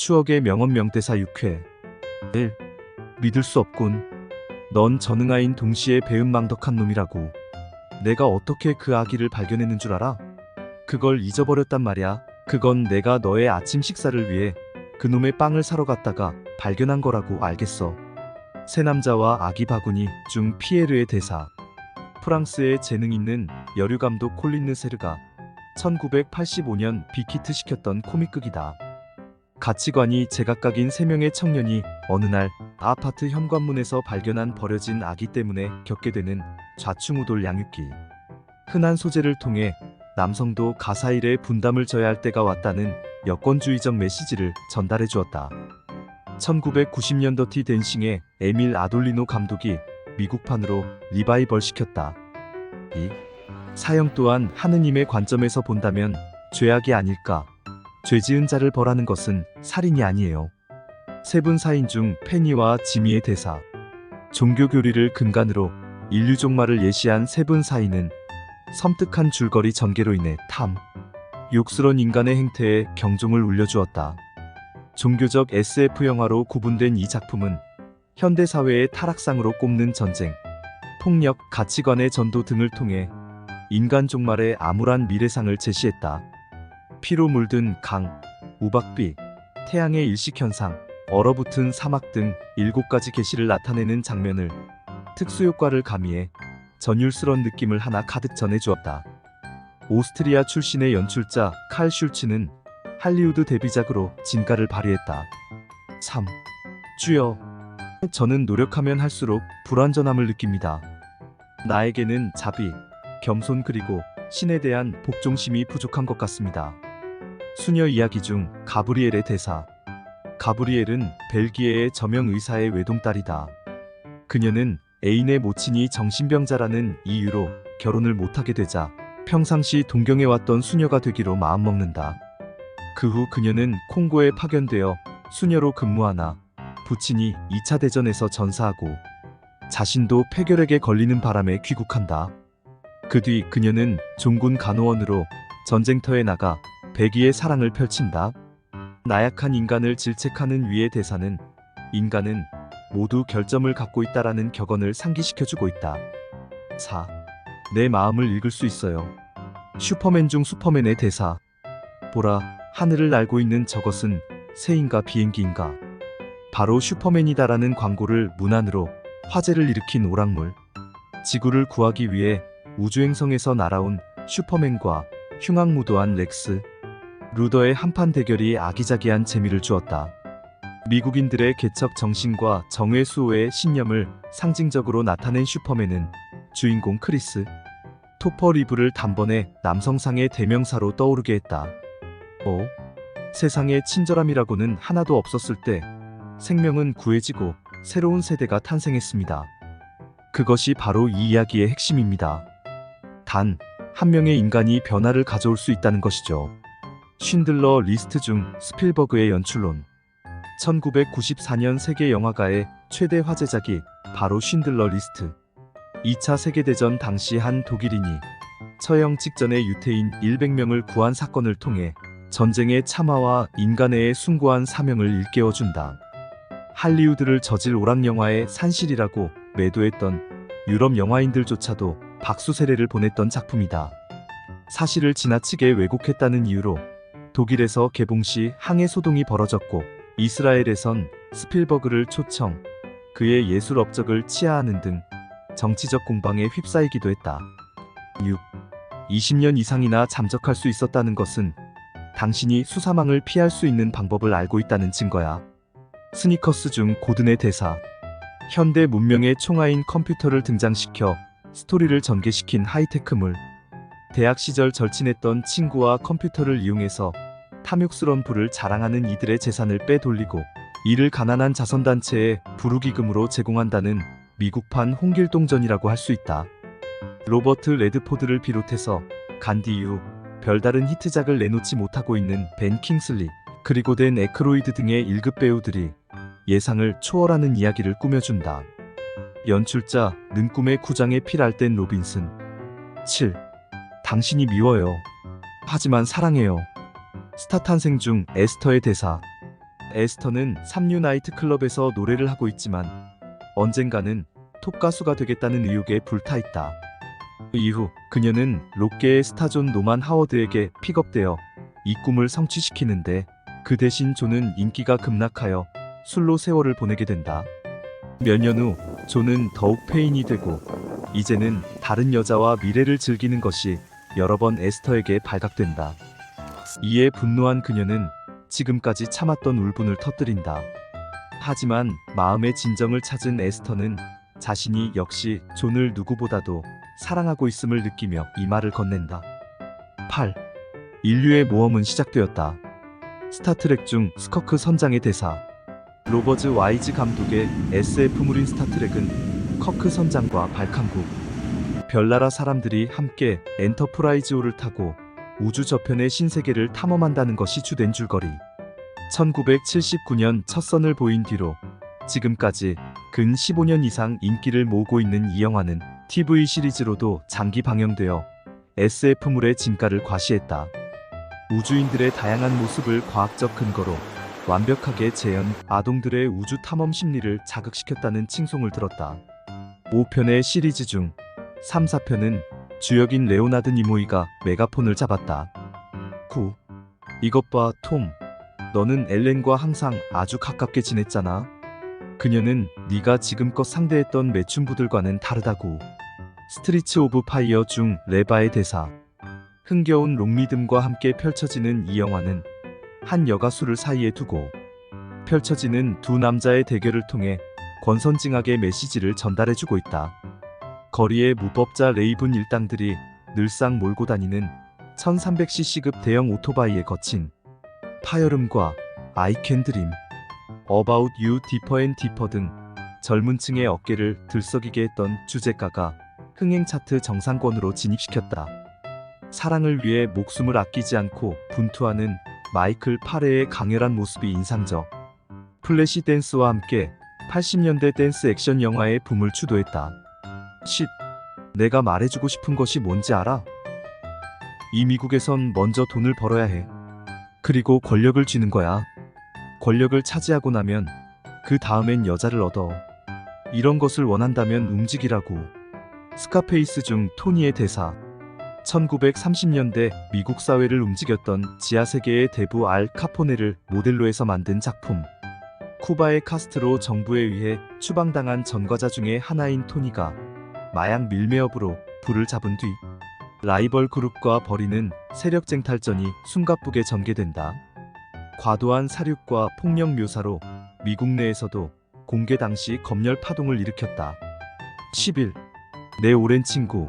추억의 명언 명대사 6회. 1. 믿을 수 없군. 넌 전응아인 동시에 배은망덕한 놈이라고. 내가 어떻게 그 아기를 발견했는 줄 알아? 그걸 잊어버렸단 말이야. 그건 내가 너의 아침 식사를 위해 그놈의 빵을 사러 갔다가 발견한 거라고. 알겠어. 새 남자와 아기 바구니 중 피에르의 대사. 프랑스의 재능 있는 여류 감독 콜린 르세르가 1985년 빅히트 시켰던 코믹극이다. 가치관이 제각각인 세 명의 청년이 어느 날 아파트 현관문에서 발견한 버려진 아기 때문에 겪게 되는 좌충우돌 양육기. 흔한 소재를 통해 남성도 가사일에 분담을 져야 할 때가 왔다는 여권주의적 메시지를 전달해 주었다. 1990년 더티 댄싱의 에밀 아돌리노 감독이 미국판으로 리바이벌 시켰다. 이 사형 또한 하느님의 관점에서 본다면 죄악이 아닐까. 죄지은 자를 벌하는 것은 살인이 아니에요. 세분 사인 중 페니와 지미의 대사. 종교 교리를 근간으로 인류 종말을 예시한 세분 사인은 섬뜩한 줄거리 전개로 인해 욕스런 인간의 행태에 경종을 울려주었다. 종교적 SF 영화로 구분된 이 작품은 현대사회의 타락상으로 꼽는 전쟁, 폭력, 가치관의 전도 등을 통해 인간 종말의 암울한 미래상을 제시했다. 피로 물든 강, 우박비, 태양의 일식현상, 얼어붙은 사막 등 7가지 계시를 나타내는 장면을 특수효과를 가미해 전율스러운 느낌을 하나 가득 전해주었다. 오스트리아 출신의 연출자 칼 슐츠는 할리우드 데뷔작으로 진가를 발휘했다. 3. 주여, 저는 노력하면 할수록 불완전함을 느낍니다. 나에게는 자비, 겸손 그리고 신에 대한 복종심이 부족한 것 같습니다. 수녀 이야기 중 가브리엘의 대사. 가브리엘은 벨기에의 저명 의사의 외동딸이다. 그녀는 애인의 모친이 정신병자라는 이유로 결혼을 못하게 되자 평상시 동경해왔던 수녀가 되기로 마음먹는다. 그 후 그녀는 콩고에 파견되어 수녀로 근무하나 부친이 2차 대전에서 전사하고 자신도 폐결핵에 걸리는 바람에 귀국한다. 그 뒤 그녀는 종군 간호원으로 전쟁터에 나가 백이의 사랑을 펼친다. 나약한 인간을 질책하는 위의 대사는 인간은 모두 결점을 갖고 있다라는 격언을 상기시켜주고 있다. 4. 내 마음을 읽을 수 있어요. 슈퍼맨 중 슈퍼맨의 대사. 보라, 하늘을 날고 있는 저것은 새인가 비행기인가. 바로 슈퍼맨이다라는 광고를 문안으로 화제를 일으킨 오락물. 지구를 구하기 위해 우주행성에서 날아온 슈퍼맨과 흉악무도한 렉스 루더의 한판 대결이 아기자기한 재미를 주었다. 미국인들의 개척 정신과 정의 수호의 신념을 상징적으로 나타낸 슈퍼맨은 주인공 크리스 토퍼 리브를 단번에 남성상의 대명사로 떠오르게 했다. 세상에 친절함이라고는 하나도 없었을 때 생명은 구해지고 새로운 세대가 탄생했습니다. 그것이 바로 이 이야기의 핵심입니다. 단, 한 명의 인간이 변화를 가져올 수 있다는 것이죠. 쉰들러 리스트 중 스필버그의 연출론. 1994년 세계 영화가의 최대 화제작이 바로 쉰들러 리스트. 2차 세계대전 당시 한 독일인이 처형 직전에 유태인 100명을 구한 사건을 통해 전쟁의 참화와 인간애의 숭고한 사명을 일깨워준다. 할리우드를 저질 오락영화의 산실이라고 매도했던 유럽 영화인들조차도 박수 세례를 보냈던 작품이다. 사실을 지나치게 왜곡했다는 이유로 독일에서 개봉 시 항해 소동이 벌어졌고 이스라엘에선 스필버그를 초청, 그의 예술 업적을 치하하는 등 정치적 공방에 휩싸이기도 했다. 6. 20년 이상이나 잠적할 수 있었다는 것은 당신이 수사망을 피할 수 있는 방법을 알고 있다는 증거야. 스니커스 중 고든의 대사. 현대 문명의 총아인 컴퓨터를 등장시켜 스토리를 전개시킨 하이테크물. 대학 시절 절친했던 친구와 컴퓨터를 이용해서 탐욕스런 부를 자랑하는 이들의 재산을 빼돌리고 이를 가난한 자선단체에 불우기금으로 제공한다는 미국판 홍길동전이라고 할 수 있다. 로버트 레드포드를 비롯해서 간디 이후 별다른 히트작을 내놓지 못하고 있는 벤 킹슬리, 그리고 댄 에크로이드 등의 1급 배우들이 예상을 초월하는 이야기를 꾸며준다. 연출자 능꿈의 구장에 필할 땐 로빈슨. 7. 당신이 미워요. 하지만 사랑해요. 스타 탄생 중 에스터의 대사. 에스터는 삼류 나이트클럽에서 노래를 하고 있지만 언젠가는 톱 가수가 되겠다는 의욕에 불타있다. 그 이후 그녀는 록계의 스타존 노만 하워드에게 픽업되어 이 꿈을 성취시키는데 그 대신 존은 인기가 급락하여 술로 세월을 보내게 된다. 몇 년 후 존은 더욱 폐인이 되고 이제는 다른 여자와 미래를 즐기는 것이 여러 번 에스터에게 발각된다. 이에 분노한 그녀는 지금까지 참았던 울분을 터뜨린다. 하지만 마음의 진정을 찾은 에스터는 자신이 역시 존을 누구보다도 사랑하고 있음을 느끼며 이 말을 건넨다. 8. 인류의 모험은 시작되었다. 스타트렉 중 스커크 선장의 대사. 로버즈 와이즈 감독의 SF물인 스타트렉은 커크 선장과 발칸국, 별나라 사람들이 함께 엔터프라이즈호를 타고 우주 저편의 신세계를 탐험한다는 것이 주된 줄거리. 1979년 첫 선을 보인 뒤로 지금까지 근 15년 이상 인기를 모으고 있는 이 영화는 TV 시리즈로도 장기 방영되어 SF물의 진가를 과시했다. 우주인들의 다양한 모습을 과학적 근거로 완벽하게 재현, 아동들의 우주 탐험 심리를 자극시켰다는 칭송을 들었다. 5편의 시리즈 중 3, 4편은 주역인 레오나드 니모이가 메가폰을 잡았다. 9. 이것 봐, 톰. 너는 엘렌과 항상 아주 가깝게 지냈잖아. 그녀는 네가 지금껏 상대했던 매춘부들과는 다르다고. 스트리츠 오브 파이어 중 레바의 대사. 흥겨운 록리듬과 함께 펼쳐지는 이 영화는 한 여가수를 사이에 두고 펼쳐지는 두 남자의 대결을 통해 권선징악의 메시지를 전달해주고 있다. 거리의 무법자 레이븐 일당들이 늘상 몰고 다니는 1300cc급 대형 오토바이에 거친 파열음과 I Can Dream, About You Deeper and Deeper 등 젊은 층의 어깨를 들썩이게 했던 주제가가 흥행 차트 정상권으로 진입시켰다. 사랑을 위해 목숨을 아끼지 않고 분투하는 마이클 파레의 강렬한 모습이 인상적. 플래시 댄스와 함께 80년대 댄스 액션 영화의 붐을 주도했다. 10. 내가 말해주고 싶은 것이 뭔지 알아? 이 미국에선 먼저 돈을 벌어야 해. 그리고 권력을 쥐는 거야. 권력을 차지하고 나면 그 다음엔 여자를 얻어. 이런 것을 원한다면 움직이라고. 스카페이스 중 토니의 대사. 1930년대 미국 사회를 움직였던 지하세계의 대부 알 카포네를 모델로 해서 만든 작품. 쿠바의 카스트로 정부에 의해 추방당한 전과자 중에 하나인 토니가 마약 밀매업으로 불을 잡은 뒤 라이벌 그룹과 벌이는 세력 쟁탈전이 숨가쁘게 전개된다. 과도한 사륙과 폭력 묘사로 미국 내에서도 공개 당시 검열 파동을 일으켰다. 11. 내 오랜 친구.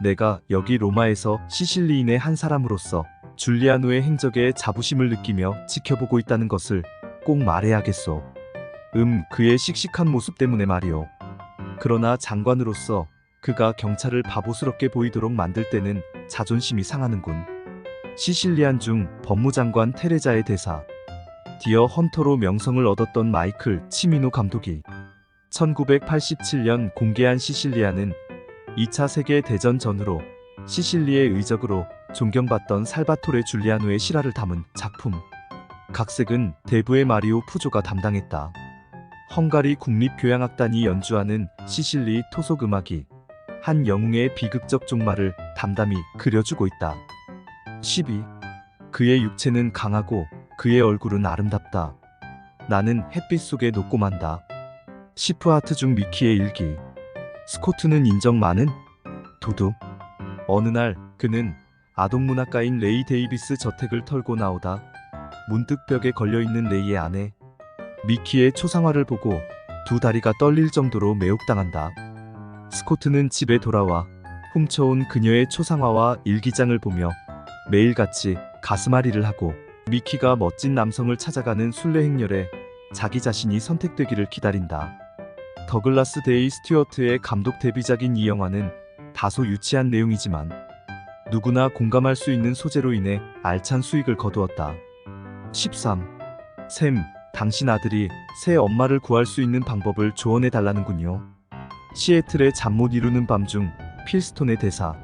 내가 여기 로마에서 시실리인의 한 사람으로서 줄리아노의 행적에 자부심을 느끼며 지켜보고 있다는 것을 꼭 말해야겠소. 그의 씩씩한 모습 때문에 말이오. 그러나 장관으로서 그가 경찰을 바보스럽게 보이도록 만들 때는 자존심이 상하는군. 시실리안 중 법무장관 테레자의 대사. 디어 헌터로 명성을 얻었던 마이클 치미노 감독이 1987년 공개한 시실리아는 2차 세계대전 전후로 시실리의 의적으로 존경받던 살바토레 줄리아노의 실화를 담은 작품. 각색은 대부의 마리오 푸조가 담당했다. 헝가리 국립교향악단이 연주하는 시실리 토속 음악이 한 영웅의 비극적 종말을 담담히 그려주고 있다. 12. 그의 육체는 강하고 그의 얼굴은 아름답다. 나는 햇빛 속에 녹고 만다. 시프하트 중 미키의 일기. 스코트는 인정 많은? 도둑. 어느 날 그는 아동문학가인 레이 데이비스 저택을 털고 나오다 문득 벽에 걸려있는 레이의 아내 미키의 초상화를 보고 두 다리가 떨릴 정도로 매혹당한다. 스코트는 집에 돌아와 훔쳐온 그녀의 초상화와 일기장을 보며 매일같이 가슴앓이를 하고 미키가 멋진 남성을 찾아가는 순례 행렬에 자기 자신이 선택되기를 기다린다. 더글라스 데이 스튜어트의 감독 데뷔작인 이 영화는 다소 유치한 내용이지만 누구나 공감할 수 있는 소재로 인해 알찬 수익을 거두었다. 13. 샘, 당신 아들이 새 엄마를 구할 수 있는 방법을 조언해달라는군요. 시애틀의 잠 못 이루는 밤 중 필스톤의 대사.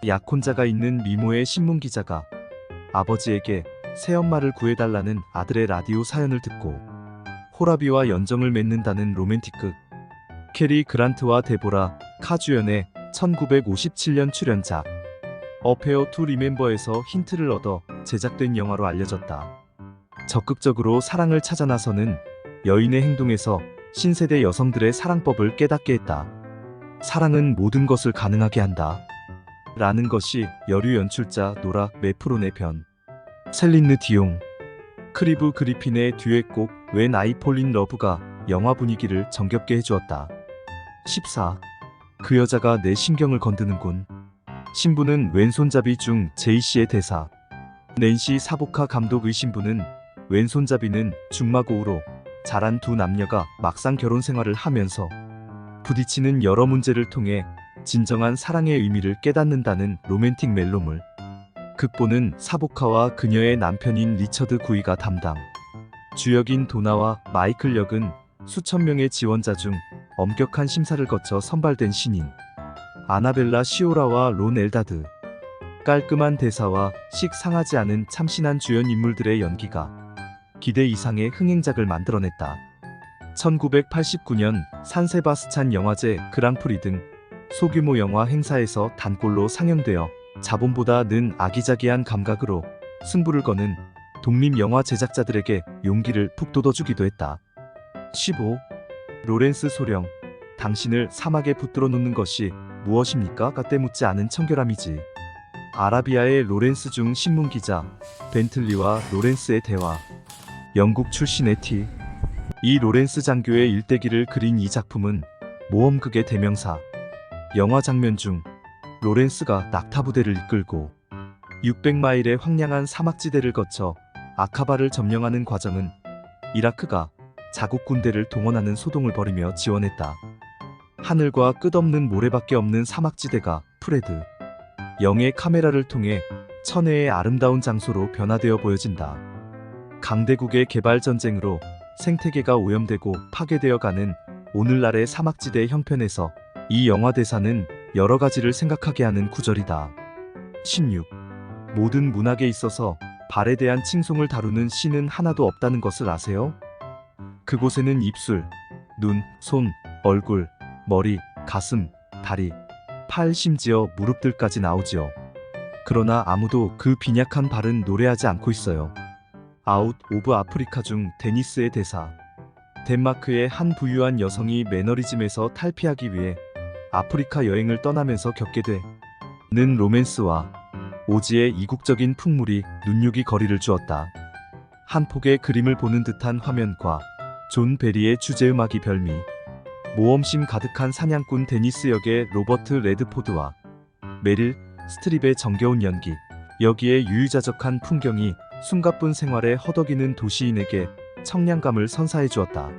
약혼자가 있는 미모의 신문기자가 아버지에게 새엄마를 구해달라는 아들의 라디오 사연을 듣고 호라비와 연정을 맺는다는 로맨틱극. 캐리 그란트와 데보라 카주연의 1957년 출연작 어페어 투 리멤버에서 힌트를 얻어 제작된 영화로 알려졌다. 적극적으로 사랑을 찾아 나서는 여인의 행동에서 신세대 여성들의 사랑법을 깨닫게 했다. 사랑은 모든 것을 가능하게 한다. 라는 것이 여류 연출자 노라 메프론의 편. 셀린느 디옹, 크리브 그리핀의 듀엣곡 When I Fall in Love가 영화 분위기를 정겹게 해주었다. 14. 그 여자가 내 신경을 건드는군. 신부는 왼손잡이 중 제이씨의 대사. 낸시 사보카 감독의 신부는 왼손잡이는 중마고우로 자란 두 남녀가 막상 결혼 생활을 하면서 부딪히는 여러 문제를 통해 진정한 사랑의 의미를 깨닫는다는 로맨틱 멜로물. 극본은 사보카와 그녀의 남편인 리처드 구이가 담당. 주역인 도나와 마이클 역은 수천 명의 지원자 중 엄격한 심사를 거쳐 선발된 신인. 아나벨라 시오라와 론 엘다드. 깔끔한 대사와 식 상하지 않은 참신한 주연 인물들의 연기가 기대 이상의 흥행작을 만들어냈다. 1989년 산세바스찬 영화제 그랑프리 등 소규모 영화 행사에서 단골로 상영되어 자본보다 는 아기자기한 감각으로 승부를 거는 독립영화 제작자들에게 용기를 북돋워주기도 했다. 15. 로렌스 소령, 당신을 사막에 붙들어 놓는 것이 무엇입니까? 가 때묻지 않은 청결함이지. 아라비아의 로렌스 중 신문기자 벤틀리와 로렌스의 대화. 영국 출신의 티. 이 로렌스 장교의 일대기를 그린 이 작품은 모험극의 대명사. 영화 장면 중 로렌스가 낙타부대를 이끌고 600마일의 황량한 사막지대를 거쳐 아카바를 점령하는 과정은 이라크가 자국 군대를 동원하는 소동을 벌이며 지원했다. 하늘과 끝없는 모래밖에 없는 사막지대가 프레드 영의 카메라를 통해 천혜의 아름다운 장소로 변화되어 보여진다. 강대국의 개발 전쟁으로 생태계가 오염되고 파괴되어 가는 오늘날의 사막지대 형편에서 이 영화 대사는 여러 가지를 생각하게 하는 구절이다. 16. 모든 문학에 있어서 발에 대한 칭송을 다루는 시는 하나도 없다는 것을 아세요? 그곳에는 입술, 눈, 손, 얼굴, 머리, 가슴, 다리, 팔, 심지어 무릎들까지 나오지요. 그러나 아무도 그 빈약한 발은 노래하지 않고 있어요. 아웃 오브 아프리카 중 데니스의 대사. 덴마크의 한 부유한 여성이 매너리즘에서 탈피하기 위해 아프리카 여행을 떠나면서 겪게 되는 로맨스와 오지의 이국적인 풍물이 눈요기 거리를 주었다. 한 폭의 그림을 보는 듯한 화면과 존 베리의 주제음악이 별미. 모험심 가득한 사냥꾼 데니스 역의 로버트 레드포드와 메릴 스트립의 정겨운 연기. 여기에 유유자적한 풍경이 숨가쁜 생활에 허덕이는 도시인에게 청량감을 선사해 주었다.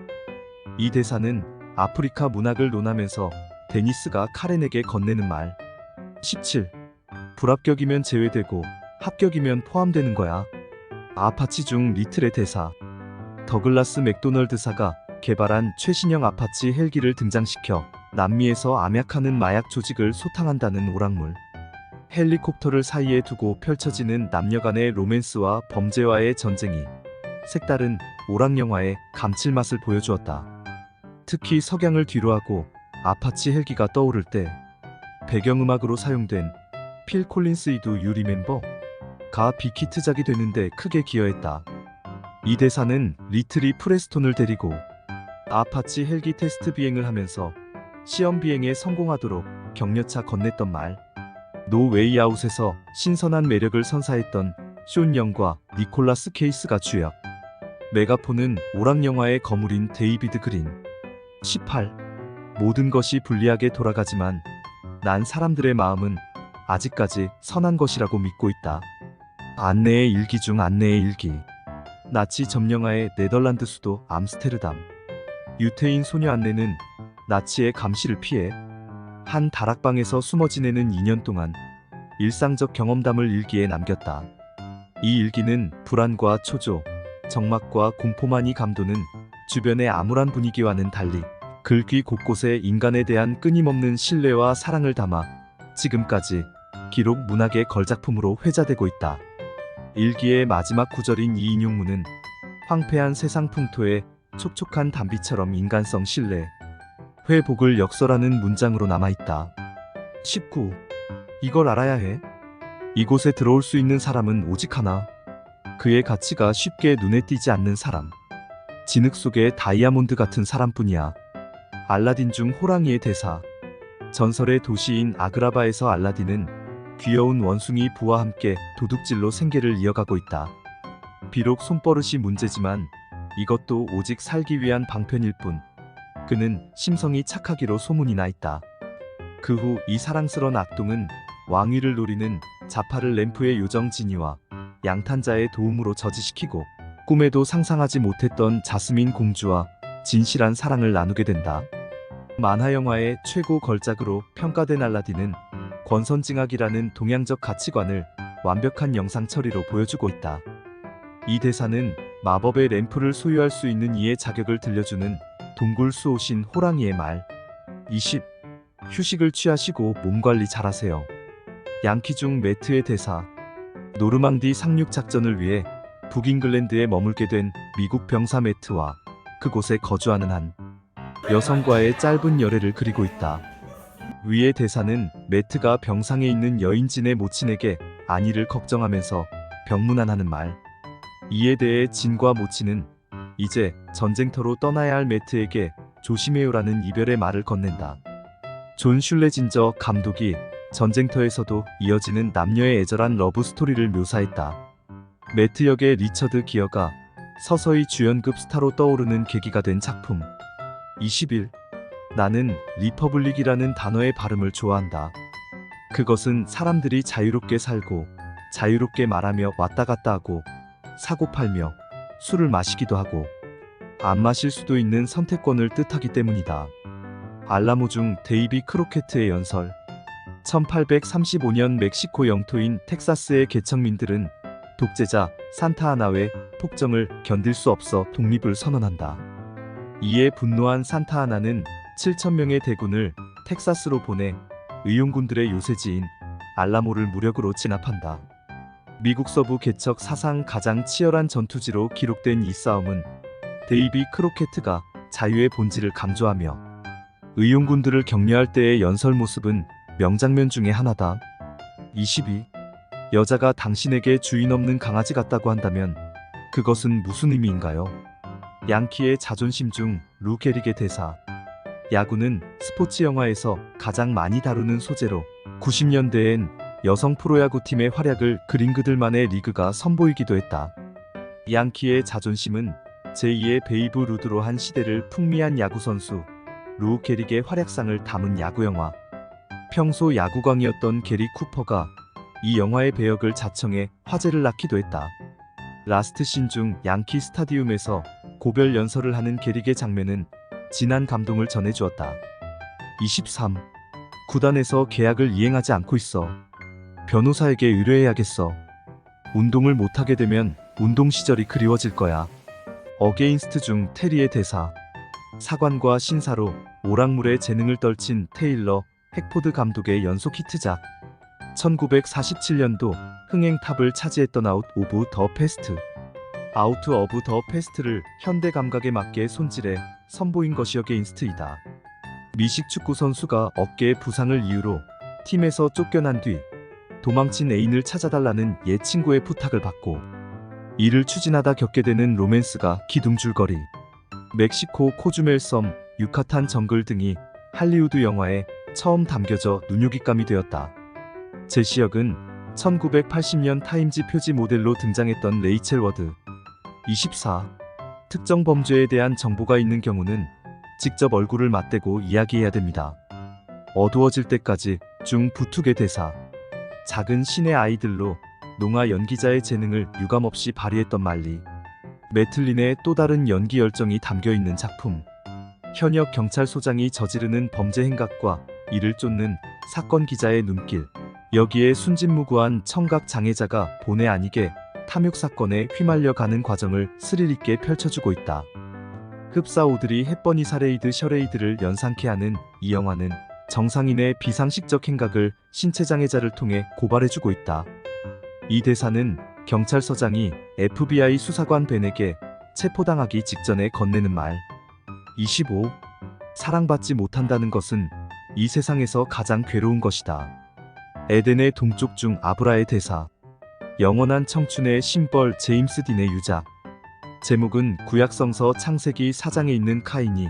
이 대사는 아프리카 문학을 논하면서 데니스가 카렌에게 건네는 말. 17. 불합격이면 제외되고 합격이면 포함되는 거야. 아파치 중 리틀의 대사. 더글라스 맥도널드사가 개발한 최신형 아파치 헬기를 등장시켜 남미에서 암약하는 마약 조직을 소탕한다는 오락물. 헬리콥터를 사이에 두고 펼쳐지는 남녀 간의 로맨스와 범죄와의 전쟁이 색다른 오락영화의 감칠맛을 보여주었다. 특히 석양을 뒤로하고 아파치 헬기가 떠오를 때 배경음악으로 사용된 필 콜린스의 Do You Remember가 빅히트작이 되는데 크게 기여했다. 이 대사는 리틀이 프레스톤을 데리고 아파치 헬기 테스트 비행을 하면서 시험 비행에 성공하도록 격려차 건넸던 말. 노 웨이 아웃에서 신선한 매력을 선사했던 숀 영과 니콜라스 케이스가 주역. 메가폰은 오락영화의 거물인 데이비드 그린. 18. 모든 것이 불리하게 돌아가지만 난 사람들의 마음은 아직까지 선한 것이라고 믿고 있다. 안내의 일기 중 안내의 일기. 나치 점령하의 네덜란드 수도 암스테르담. 유태인 소녀 안내는 나치의 감시를 피해 한 다락방에서 숨어 지내는 2년 동안 일상적 경험담을 일기에 남겼다. 이 일기는 불안과 초조, 적막과 공포만이 감도는 주변의 암울한 분위기와는 달리 글귀 곳곳에 인간에 대한 끊임없는 신뢰와 사랑을 담아 지금까지 기록 문학의 걸작품으로 회자되고 있다. 일기의 마지막 구절인 이 인용문은 황폐한 세상 풍토에 촉촉한 단비처럼 인간성 신뢰, 회복을 역설하는 문장으로 남아있다. 19. 이걸 알아야 해. 이곳에 들어올 수 있는 사람은 오직 하나. 그의 가치가 쉽게 눈에 띄지 않는 사람. 진흙 속의 다이아몬드 같은 사람뿐이야. 알라딘 중 호랑이의 대사. 전설의 도시인 아그라바에서 알라딘은 귀여운 원숭이 부와 함께 도둑질로 생계를 이어가고 있다. 비록 손버릇이 문제지만 이것도 오직 살기 위한 방편일 뿐. 그는 심성이 착하기로 소문이 나 있다. 그 후 이 사랑스런 악동은 왕위를 노리는 자파를 램프의 요정 지니와 양탄자의 도움으로 저지시키고 꿈에도 상상하지 못했던 자스민 공주와 진실한 사랑을 나누게 된다. 만화 영화의 최고 걸작으로 평가된 알라딘은 권선징악이라는 동양적 가치관을 완벽한 영상 처리로 보여주고 있다. 이 대사는 마법의 램프를 소유할 수 있는 이의 자격을 들려주는 동굴 수호신 호랑이의 말. 20. 휴식을 취하시고 몸관리 잘하세요. 양키 중 매트의 대사. 노르망디 상륙 작전을 위해 북잉글랜드에 머물게 된 미국 병사 매트와 그곳에 거주하는 한 여성과의 짧은 열애를 그리고 있다. 위의 대사는 매트가 병상에 있는 여인진의 모친에게 안위를 걱정하면서 병문안하는 말. 이에 대해 진과 모친은 이제 전쟁터로 떠나야 할 매트에게 조심해요라는 이별의 말을 건넨다. 존 슐레진저 감독이 전쟁터에서도 이어지는 남녀의 애절한 러브 스토리를 묘사했다. 매트 역의 리처드 기어가 서서히 주연급 스타로 떠오르는 계기가 된 작품. 21. 나는 리퍼블릭이라는 단어의 발음을 좋아한다. 그것은 사람들이 자유롭게 살고 자유롭게 말하며 왔다 갔다 하고 사고 팔며 술을 마시기도 하고 안 마실 수도 있는 선택권을 뜻하기 때문이다. 알라모 중 데이비 크로케트의 연설. 1835년 멕시코 영토인 텍사스의 개척민들은 독재자 산타아나의 폭정을 견딜 수 없어 독립을 선언한다. 이에 분노한 산타아나는 7,000명의 대군을 텍사스로 보내 의용군들의 요새지인 알라모를 무력으로 진압한다. 미국 서부 개척 사상 가장 치열한 전투지로 기록된 이 싸움은 데이비 크로케트가 자유의 본질을 강조하며 의용군들을 격려할 때의 연설 모습은 명장면 중에 하나다. 22. 여자가 당신에게 주인 없는 강아지 같다고 한다면 그것은 무슨 의미인가요? 양키의 자존심 중 루 게릭의 대사. 야구는 스포츠 영화에서 가장 많이 다루는 소재로 90년대엔 여성 프로야구팀의 활약을 그린 그들만의 리그가 선보이기도 했다. 양키의 자존심은 제2의 베이브 루드로 한 시대를 풍미한 야구선수 루 게릭의 활약상을 담은 야구영화. 평소 야구광이었던 게리 쿠퍼가 이 영화의 배역을 자청해 화제를 낳기도 했다. 라스트 신 중 양키 스타디움에서 고별 연설을 하는 게릭의 장면은 진한 감동을 전해주었다. 23. 구단에서 계약을 이행하지 않고 있어. 변호사에게 의뢰해야겠어. 운동을 못하게 되면 운동 시절이 그리워질 거야. 어게인스트 중 테리의 대사. 사관과 신사로 오락물의 재능을 떨친 테일러 핵포드 감독의 연속 히트작. 1947년도 흥행탑을 차지했던 아웃 오브 더 패스트. 아우트 오브 더 패스트를 현대 감각에 맞게 손질해 선보인 것이 어게인스트이다. 미식 축구 선수가 어깨에 부상을 이유로 팀에서 쫓겨난 뒤 도망친 애인을 찾아달라는 옛 친구의 부탁을 받고 이를 추진하다 겪게 되는 로맨스가 기둥줄거리. 멕시코 코주멜 섬, 유카탄 정글 등이 할리우드 영화에 처음 담겨져 눈요깃감이 되었다. 제시 역은 1980년 타임지 표지 모델로 등장했던 레이첼 워드. 24. 특정 범죄에 대한 정보가 있는 경우는 직접 얼굴을 맞대고 이야기해야 됩니다. 어두워질 때까지 중 부투의 대사. 작은 신의 아이들로 농아 연기자의 재능을 유감없이 발휘했던 말리. 매틀린의 또 다른 연기 열정이 담겨있는 작품. 현역 경찰소장이 저지르는 범죄 행각과 이를 쫓는 사건 기자의 눈길. 여기에 순진무구한 청각 장애자가 본의 아니게 탐욕 사건에 휘말려 가는 과정을 스릴 있게 펼쳐주고 있다. 흡사 오드리 헵번이 사레이드 셔레이드를 연상케 하는 이 영화는 정상인의 비상식적 행각을 신체 장애자를 통해 고발해주고 있다. 이 대사는 경찰서장이 FBI 수사관 벤에게 체포당하기 직전에 건네는 말. 25. 사랑받지 못한다는 것은 이 세상에서 가장 괴로운 것이다. 에덴의 동쪽 중 아브라의 대사. 영원한 청춘의 심벌 제임스 딘의 유작. 제목은 구약성서 창세기 4장에 있는 카인이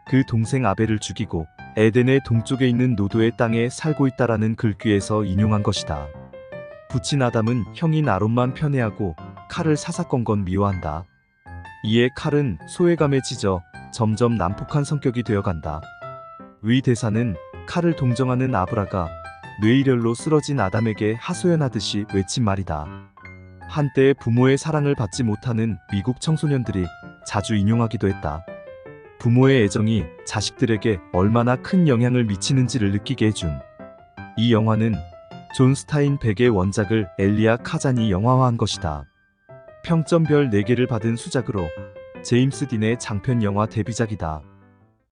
그 동생 아벨을 죽이고 에덴의 동쪽에 있는 노도의 땅에 살고 있다라는 글귀에서 인용한 것이다. 부친 아담은 형인 아론만 편애하고 칼을 사사건건 미워한다. 이에 칼은 소외감에 짖어 점점 난폭한 성격이 되어간다. 위 대사는 칼을 동정하는 아브라가 뇌일혈로 쓰러진 아담에게 하소연하듯이 외친 말이다. 한때 부모의 사랑을 받지 못하는 미국 청소년들이 자주 인용하기도 했다. 부모의 애정이 자식들에게 얼마나 큰 영향을 미치는지를 느끼게 해준. 이 영화는 존 스타인백의 원작을 엘리아 카잔이 영화화한 것이다. 평점별 4개를 받은 수작으로 제임스 딘의 장편 영화 데뷔작이다.